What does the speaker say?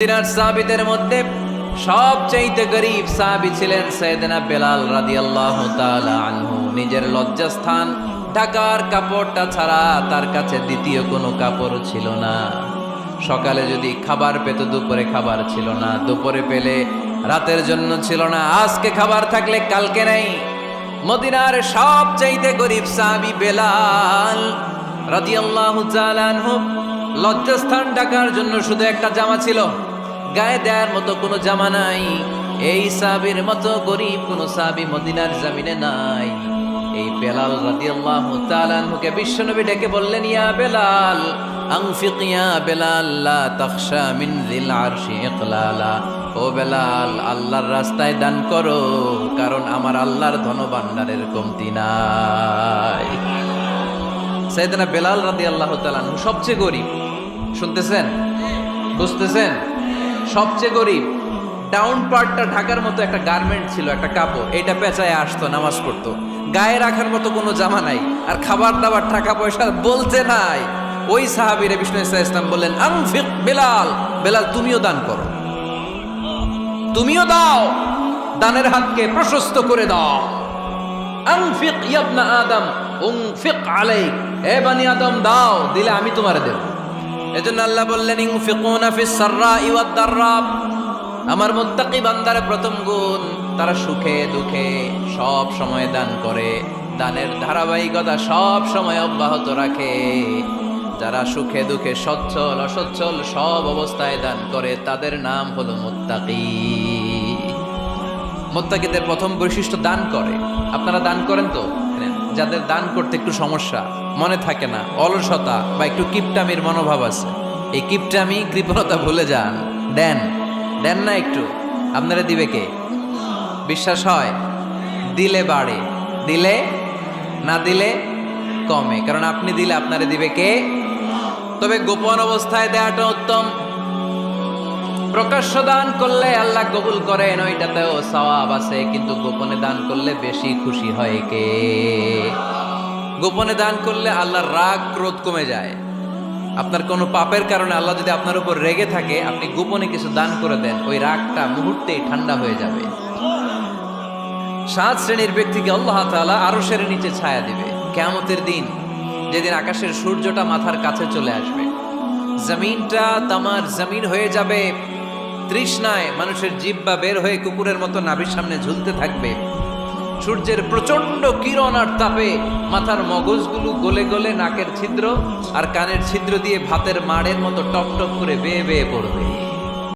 মদিনার সাহাবীদের মধ্যে সবচেয়ে গরীব সাহাবী ছিলেন সাইয়েদনা বেলাল রাদিয়াল্লাহু তাআলা আনহু। নিজের লজ্জাস্থান ঢাকার কাপড়টা ছাড়া তার কাছে দ্বিতীয় কোনো কাপড় ছিল না। সকালে যদি খাবার পেত, দুপুরে খাবার ছিল না, দুপুরে পেলে রাতের জন্য ছিল না, আজকে খাবার থাকলে কালকে নাই। মদিনার সবচেয়ে গরীব সাহাবী বেলাল রাদিয়াল্লাহু তাআলা আনহু, লজ্জাস্থান ঢাকার জন্য শুধু একটা জামা ছিল, গায়ে দেওয়ার মতো কোনো জামা নাই। এই সাহাবীর মতো গরীব কোনো সাহাবী মদিনার জমিনে নাই। এই বেলাল রাদিয়াল্লাহু তাআলা আনহুকে বিশ্বনবী ডেকে বললেন, ইয়া বেলাল আনফিক ইয়া বেলাল লা তাখশা মিন যিল আরশি ইকলালা। ও বেলাল, আল্লাহর রাস্তায় দান করো, কারণ আমার আল্লাহর ধনভাণ্ডারের কমতি নাই। সাইয়েদনা বেলাল রাদিয়াল্লাহু তাআলা আনহু সবচেয়ে গরীব। শুনতেছেন, বুঝতেছেন? সবচেয়ে গরীব। ডাউন পার্টটা ঢাকার মতো একটা গার্মেন্ট ছিল, একটা কাপড়, এটা পেঁচায় আসতো, নামাজ পড়তো। গায়ে রাখার মতো কোনো জামা নাই, আর খাবার দাবার টাকা পয়সা বলতে নাই। ওই সাহাবীরে বিষ্ণু ইসলাম বললেন, আনফিক বেলাল, বেলাল তুমিও দান করো, তুমিও দাও, দানের হাতকে প্রশস্ত করে দাও। আনফিক ইয়া ইবনা আদম উনফিক আলাইক, হে বনি আদম দাও, দিলে আমি তোমারে দেব। এজন্য আল্লাহ বললেন, ইনফিকুনা ফিস সাররাই ওয়াদ দাররা। আমার মুত্তাকি বান্দার প্রথম গুণ, তারা সুখে দুঃখে সব সময় দান করে, দানের ধারাবাহিকতা সব সময় অব্যাহত রাখে। যারা সুখে দুঃখে সচ্ছল অসচ্ছল সব অবস্থায় দান করে, তাদের নাম হলো মুত্তাকি। মুত্তাকিদের প্রথম বৈশিষ্ট্য দান করে। আপনারা দান করেন তো? যাদের দান করতে একটু সমস্যা, মনে থাকে না, অলসতা বা একটু কিপটামির মনোভাব আছে, এই কিপটামি কৃপণতা ভুলে যান, দেন। দেন না একটু, আপনারা দিবে কে? বিশ্বাস হয়? দিলে বাড়ে, দিলে না দিলে কমে, কারণ আপনি দিলে আপনারে দিবে কে? তবে গোপন অবস্থায় দেওয়াটা উত্তম। প্রকাশ্য দান করলে আল্লাহ কবুল করেন, ওইটাতেও সওয়াব আছে, কিন্তু গোপনে দান করলে বেশি খুশি হয় কে? গোপনে দান করলে আল্লাহর রাগ ক্রোধ কমে যায়। আপনার কোনো পাপের কারণে আল্লাহ যদি আপনার উপর রেগে থাকে, আপনি গোপনে কিছু দান করে দেন, ওই রাগটা মুহূর্তেই ঠান্ডা হয়ে যাবে। 7 শ্রেণীর ব্যক্তিকে আল্লাহ তাআলা আরশের নিচে ছায়া দিবে কিয়ামতের দিন, যেদিন আকাশের সূর্যটা মাথার কাছে চলে আসবে, জমিনটা তামার জমিন হয়ে যাবে, তৃষ্ণায় মানুষের জিহ্বা বের হয়ে কুকুরের মতো নাভির সামনে ঝুলতে থাকবে। সূর্যের প্রচন্ড কিরণ আর তাপে মাথার মগজগুলো গলে গলে নাকের ছিদ্র আর কানের ছিদ্র দিয়ে ভাতের মাড়ের মতো টপ টপ করে বেয়ে বেয়ে পড়বে।